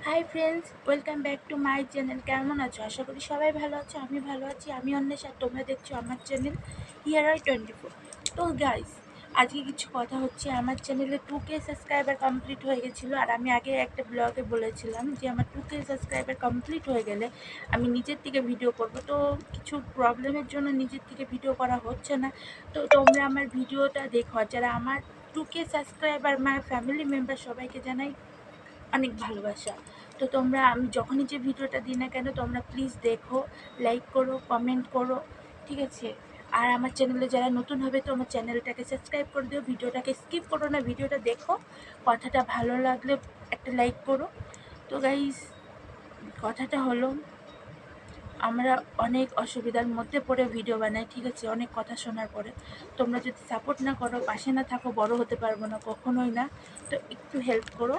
Hi friends, welcome back to my channel. কেমন আছো? আশা করি সবাই ভালো আছো। আমি ভালো আছি। আমি অন্বেষ আর তোমরা দেখছো আমার চ্যানেল হিয়ার24। তো গাইস, আজকে কিছু কথা হচ্ছে। আমার চ্যানেলে 2K সাবস্ক্রাইবার কমপ্লিট হয়ে গেছিলো। আর আমি আগে একটা ব্লগে বলেছিলাম যে আমার 2K সাবস্ক্রাইবার কমপ্লিট হয়ে গেলে আমি নিজের থেকে ভিডিও করব। তো কিছু প্রবলেমের জন্য নিজের থেকে ভিডিও করা হচ্ছে না। তো তোমরা আমার ভিডিওটা দেখো। আর যারা আমার 2K subscriber, my family member, সবাইকে জানাই অনেক ভালোবাসা। তো তোমরা আমি যখনই যে ভিডিওটা দিই না কেন, তোমরা প্লিজ দেখো, লাইক করো, কমেন্ট করো, ঠিক আছে? আর আমার চ্যানেলে যারা নতুন হবে তো আমার চ্যানেলটাকে সাবস্ক্রাইব করে দিও। ভিডিওটাকে স্কিপ করো না, ভিডিওটা দেখো। কথাটা ভালো লাগলে একটা লাইক করো। তো গাইস, কথাটা হলো, আমরা অনেক অসুবিধার মধ্যে পড়ে ভিডিও বানাই, ঠিক আছে? অনেক কথা শোনার পরে তোমরা যদি সাপোর্ট না করো, পাশে না থাকো, বড় হতে পারবো না, কখনোই না। তো একটু হেল্প করো।